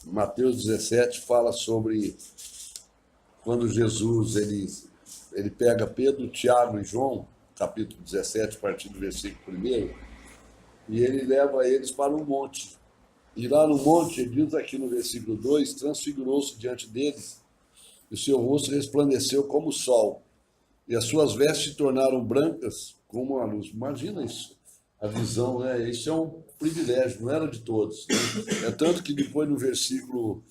Mateus 17 fala sobre quando Jesus ele pega Pedro, Tiago e João, capítulo 17, a partir do versículo 1, e ele leva eles para um monte. E lá no monte, ele diz aqui no versículo 2, transfigurou-se diante deles, e o seu rosto resplandeceu como o sol, e as suas vestes se tornaram brancas como a luz. Imagina isso, a visão, né? Isso é um privilégio, não era de todos, né? É tanto que depois no versículo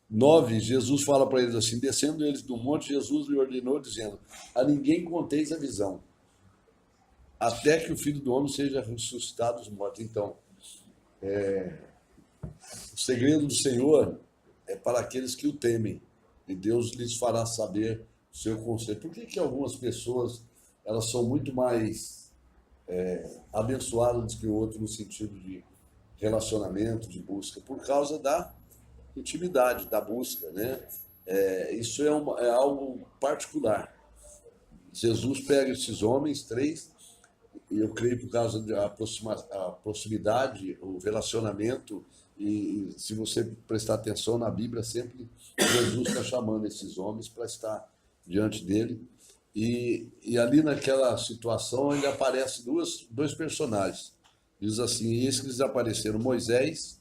9, Jesus fala para eles assim, descendo eles do monte, Jesus lhe ordenou, dizendo, a ninguém conteis a visão, até que o Filho do Homem seja ressuscitado dos mortos. Então, o segredo do Senhor é para aqueles que o temem, e Deus lhes fará saber o seu conselho. Por que algumas pessoas elas são muito mais abençoadas do que outras no sentido de relacionamento, de busca? Por causa da intimidade, da busca, né? Isso é algo particular. Jesus pega esses homens, três, e eu creio por causa da proximidade, o relacionamento, e se você prestar atenção na Bíblia, sempre Jesus está chamando esses homens para estar diante dele. E ali naquela situação ele aparece dois personagens. Diz assim, eis que lhes apareceram Moisés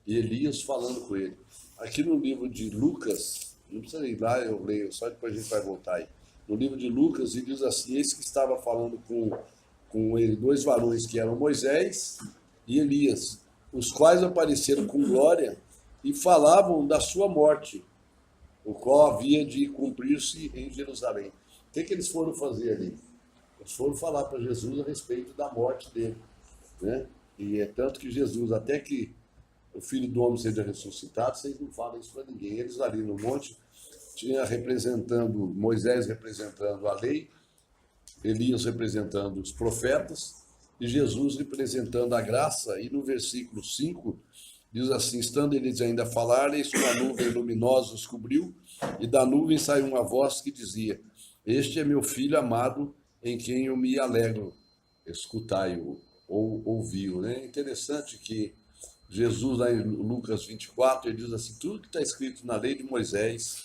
e Elias falando com ele. Aqui no livro de Lucas, não precisa ir lá, eu leio, só depois a gente vai voltar aí. No livro de Lucas, ele diz assim, eis que estava falando com ele dois varões que eram Moisés e Elias, os quais apareceram com glória e falavam da sua morte, o qual havia de cumprir-se em Jerusalém. O que eles foram fazer ali? Eles foram falar para Jesus a respeito da morte dele, né? E é tanto que Jesus, até que o Filho do Homem seja ressuscitado, vocês não falam isso para ninguém. Eles ali no monte, tinha representando, Moisés representando a lei, Elias representando os profetas, e Jesus representando a graça. E no versículo 5, diz assim, estando eles ainda a falar, eis que uma nuvem luminosa os cobriu, e da nuvem saiu uma voz que dizia, este é meu filho amado, em quem eu me alegro, escutai-o, ou ouvi-o. É interessante que Jesus, lá em Lucas 24, ele diz assim, tudo que está escrito na lei de Moisés,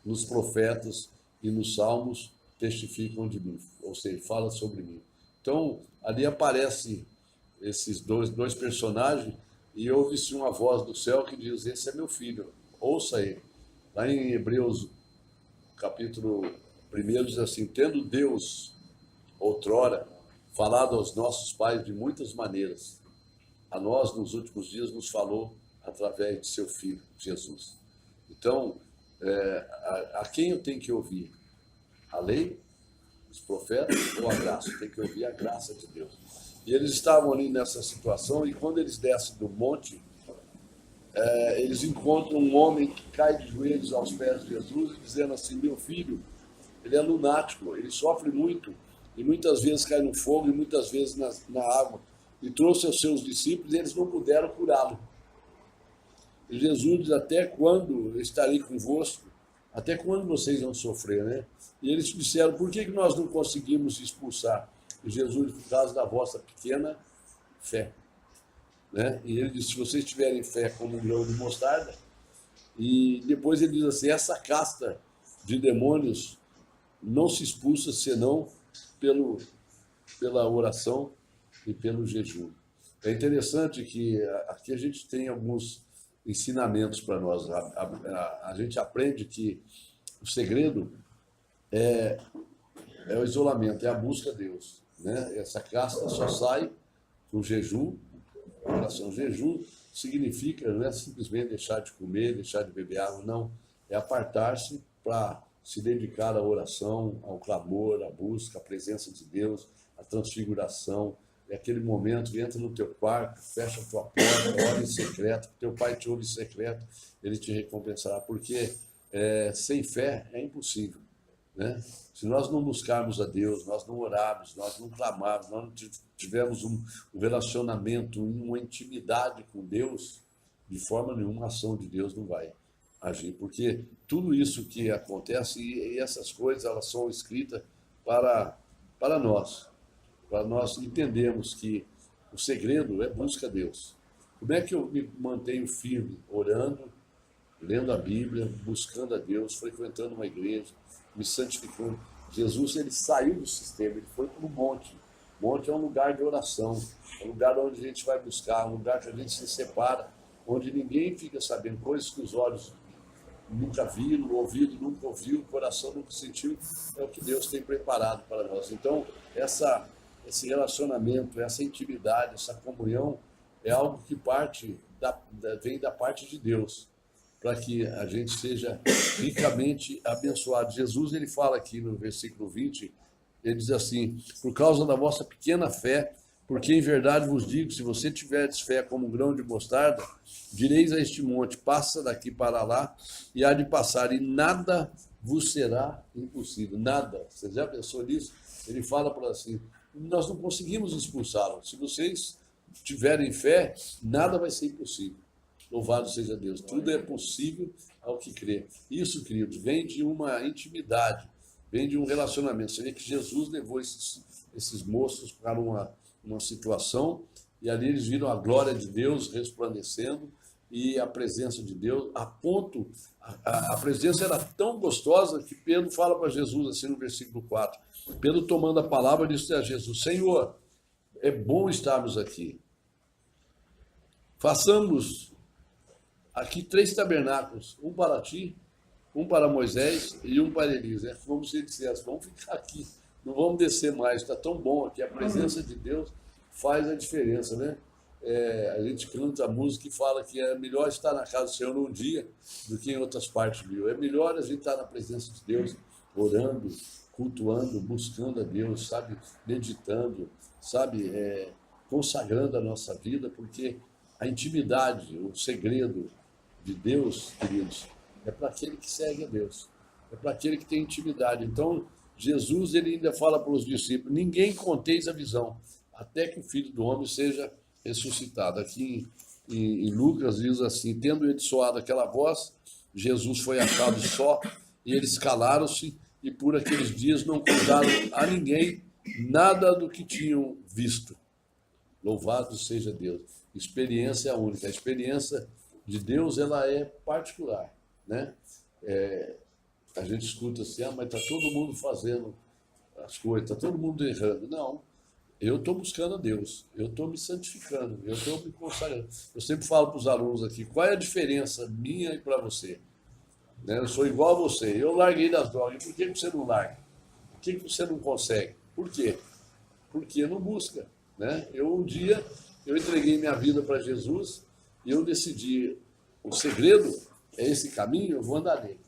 nos profetas e nos salmos, testificam de mim, ou seja, fala sobre mim. Então, ali aparece esses dois personagens e ouve-se uma voz do céu que diz, esse é meu filho, ouça ele. Lá em Hebreus, capítulo 1, diz assim, tendo Deus, outrora, falado aos nossos pais de muitas maneiras, a nós, nos últimos dias, nos falou através de seu Filho, Jesus. Então, a quem eu tenho que ouvir? A lei, os profetas ou a graça? Eu tenho que ouvir a graça de Deus. E eles estavam ali nessa situação, e quando eles descem do monte, eles encontram um homem que cai de joelhos aos pés de Jesus, dizendo assim, meu filho, ele é lunático, ele sofre muito, e muitas vezes cai no fogo, e muitas vezes na água. E trouxe aos seus discípulos e eles não puderam curá-lo. E Jesus diz, até quando eu estarei convosco? Até quando vocês vão sofrer, né? E eles disseram, por que nós não conseguimos expulsar? E Jesus, por causa da vossa pequena fé. Né? E ele disse, se vocês tiverem fé como um grão de mostarda, e depois ele diz assim, essa casta de demônios não se expulsa senão pela oração e pelo jejum. É interessante que aqui a gente tem alguns ensinamentos para nós. A gente aprende que o segredo é o isolamento, é a busca a Deus. Né? Essa casta só sai com jejum, oração. Jejum significa, não é simplesmente deixar de comer, deixar de beber água, não. É apartar-se para se dedicar à oração, ao clamor, à busca, à presença de Deus, à transfiguração. É aquele momento que entra no teu quarto, fecha a tua porta, ora em secreto, teu pai te ouve em secreto, ele te recompensará, porque sem fé é impossível. Né? Se nós não buscarmos a Deus, nós não orarmos, nós não clamarmos, nós não tivermos um relacionamento, uma intimidade com Deus, de forma nenhuma a ação de Deus não vai agir, porque tudo isso que acontece, e essas coisas, elas são escritas para nós entendermos que o segredo é busca a Deus. Como é que eu me mantenho firme, orando, lendo a Bíblia, buscando a Deus, frequentando uma igreja, me santificando. Jesus, ele saiu do sistema, ele foi para o monte. Monte é um lugar de oração, é um lugar onde a gente vai buscar, um lugar que a gente se separa, onde ninguém fica sabendo coisas que os olhos nunca viram, o ouvido nunca ouviu, o coração nunca sentiu, é o que Deus tem preparado para nós. Então, esse relacionamento, essa intimidade, essa comunhão é algo que vem da parte de Deus, para que a gente seja ricamente abençoado. Jesus, ele fala aqui no versículo 20, ele diz assim: por causa da vossa pequena fé, porque em verdade vos digo, se você tiveres fé como um grão de mostarda, direis a este monte, passa daqui para lá, e há de passar, e nada vos será impossível. Nada. Você já pensou nisso? Ele fala para assim, nós não conseguimos expulsá-lo. Se vocês tiverem fé, nada vai ser impossível. Louvado seja Deus. Tudo é possível ao que crê. Isso, queridos, vem de uma intimidade, vem de um relacionamento. Você vê que Jesus levou esses moços para uma situação, e ali eles viram a glória de Deus resplandecendo e a presença de Deus, a presença era tão gostosa que Pedro fala para Jesus, assim no versículo 4, Pedro tomando a palavra disse a Jesus: Senhor, é bom estarmos aqui, façamos aqui 3 tabernáculos, um para ti, um para Moisés e um para Elias. É como se ele dissesse: vamos ficar aqui, não vamos descer mais, está tão bom aqui, a presença de Deus faz a diferença, né? A gente canta a música e fala que é melhor estar na casa do Senhor num dia do que em outras partes do mundo. É melhor a gente estar na presença de Deus, orando, cultuando, buscando a Deus, sabe, meditando, sabe, consagrando a nossa vida, porque a intimidade, o segredo de Deus, queridos, é para aquele que segue a Deus, é para aquele que tem intimidade. Então, Jesus, ele ainda fala para os discípulos: ninguém conteis a visão, até que o Filho do Homem seja ressuscitado. Aqui em Lucas diz assim: tendo ele soado aquela voz, Jesus foi achado só, e eles calaram-se, e por aqueles dias não contaram a ninguém nada do que tinham visto. Louvado seja Deus. Experiência única. A experiência de Deus, ela é particular, né? A gente escuta assim: mas está todo mundo fazendo as coisas, está todo mundo errando. Não, eu estou buscando a Deus, eu estou me santificando, eu estou me consagrando. Eu sempre falo para os alunos aqui: qual é a diferença minha e para você? Né? Eu sou igual a você, eu larguei das drogas, por que você não larga? Por que você não consegue? Por quê? Porque não busca, né? Um dia, eu entreguei minha vida para Jesus e eu decidi: o segredo é esse caminho, eu vou andar nele.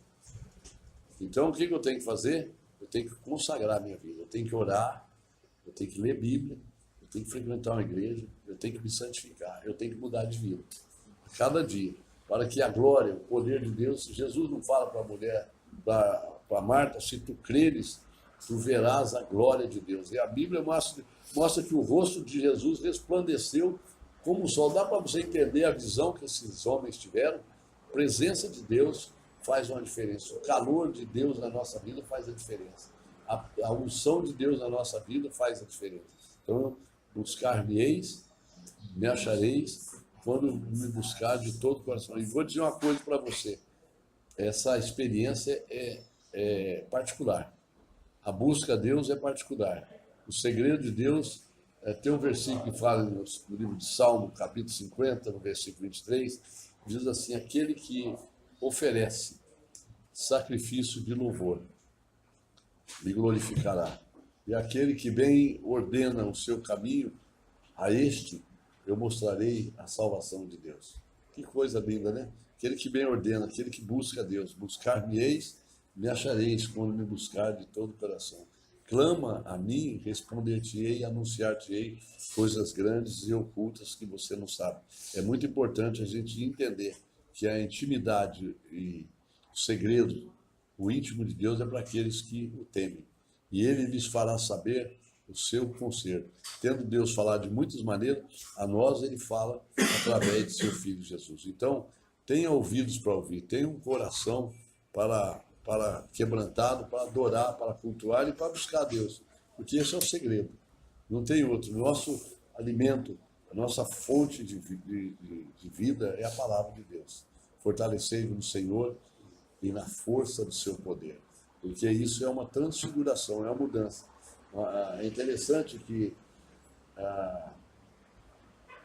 Então, o que eu tenho que fazer? Eu tenho que consagrar a minha vida, eu tenho que orar, eu tenho que ler Bíblia, eu tenho que frequentar uma igreja, eu tenho que me santificar, eu tenho que mudar de vida, a cada dia, para que a glória, o poder de Deus... Jesus não fala para a mulher, para Marta: se tu creres, tu verás a glória de Deus. E a Bíblia mostra que o rosto de Jesus resplandeceu como o sol. Dá para você entender a visão que esses homens tiveram? A presença de Deus faz uma diferença, o calor de Deus na nossa vida faz a diferença. A unção de Deus na nossa vida faz a diferença. Então, buscar-me-eis, me achareis, quando me buscar de todo o coração. E vou dizer uma coisa para você: essa experiência é particular. A busca a Deus é particular. O segredo de Deus tem um versículo que fala no livro de Salmo, capítulo 50, no versículo 23, diz assim: aquele que oferece sacrifício de louvor me glorificará. E aquele que bem ordena o seu caminho, a este eu mostrarei a salvação de Deus. Que coisa linda, né? Aquele que bem ordena, aquele que busca a Deus. Buscar-me-eis, me achareis, quando me buscar de todo o coração. Clama a mim, responder-te-ei, anunciar-te-ei coisas grandes e ocultas que você não sabe. É muito importante a gente entender que a intimidade e o segredo, o íntimo de Deus é para aqueles que o temem. E ele lhes fará saber o seu conserto. Tendo Deus falado de muitas maneiras, a nós ele fala através de seu Filho Jesus. Então, tenha ouvidos para ouvir, tenha um coração para quebrantado, para adorar, para cultuar e para buscar a Deus. Porque esse é o segredo. Não tem outro. Nosso alimento, a nossa fonte de vida é a palavra de Deus. fortalecei-vos no Senhor e na força do seu poder. Porque isso é uma transfiguração, é uma mudança. É interessante que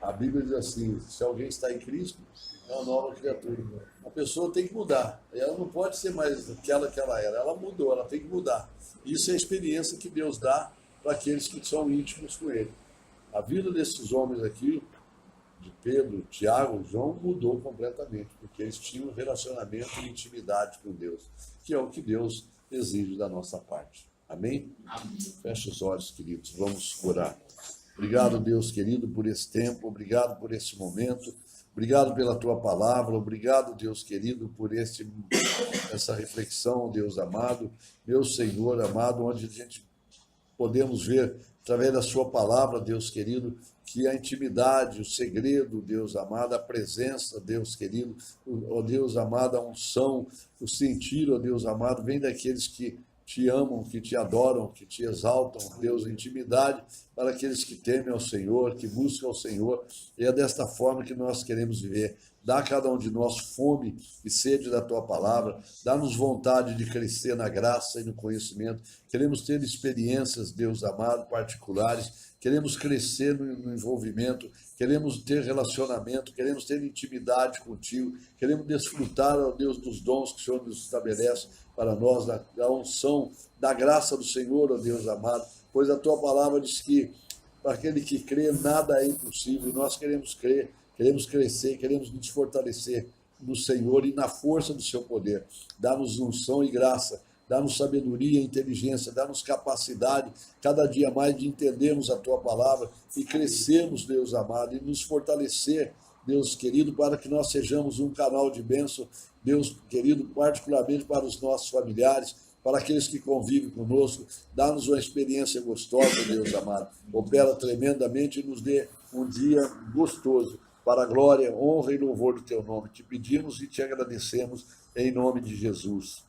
a Bíblia diz assim, se alguém está em Cristo, é uma nova criatura. A pessoa tem que mudar. Ela não pode ser mais aquela que ela era. Ela mudou, ela tem que mudar. Isso é a experiência que Deus dá para aqueles que são íntimos com Ele. A vida desses homens aqui, de Pedro, Tiago, João, mudou completamente, porque eles tinham um relacionamento e intimidade com Deus, que é o que Deus exige da nossa parte. Amém? Feche os olhos, queridos. Vamos orar. Obrigado, Deus querido, por esse tempo. Obrigado por esse momento. Obrigado pela tua palavra. Obrigado, Deus querido, por essa reflexão, Deus amado. Meu Senhor amado, onde a gente podemos ver, através da sua palavra, Deus querido, que a intimidade, o segredo, Deus amado, a presença, Deus querido, ó Deus amado, a unção, o sentir, ó Deus amado, vem daqueles que te amam, que te adoram, que te exaltam, Deus, intimidade para aqueles que temem ao Senhor, que buscam ao Senhor, e é desta forma que nós queremos viver. Dá a cada um de nós fome e sede da tua palavra, dá-nos vontade de crescer na graça e no conhecimento, queremos ter experiências, Deus amado, particulares, queremos crescer no envolvimento, queremos ter relacionamento, queremos ter intimidade contigo, queremos desfrutar, ó Deus, dos dons que o Senhor nos estabelece para nós, da unção, da graça do Senhor, ó Deus amado, pois a tua palavra diz que para aquele que crê, nada é impossível, e nós queremos crer, queremos crescer, queremos nos fortalecer no Senhor e na força do seu poder. Dá-nos unção e graça, dá-nos sabedoria e inteligência, dá-nos capacidade cada dia mais de entendermos a tua palavra e crescermos, Deus amado, e nos fortalecer, Deus querido, para que nós sejamos um canal de bênção, Deus querido, particularmente para os nossos familiares, para aqueles que convivem conosco, dá-nos uma experiência gostosa, Deus amado. Opera tremendamente e nos dê um dia gostoso, para a glória, honra e louvor do teu nome. Te pedimos e te agradecemos em nome de Jesus.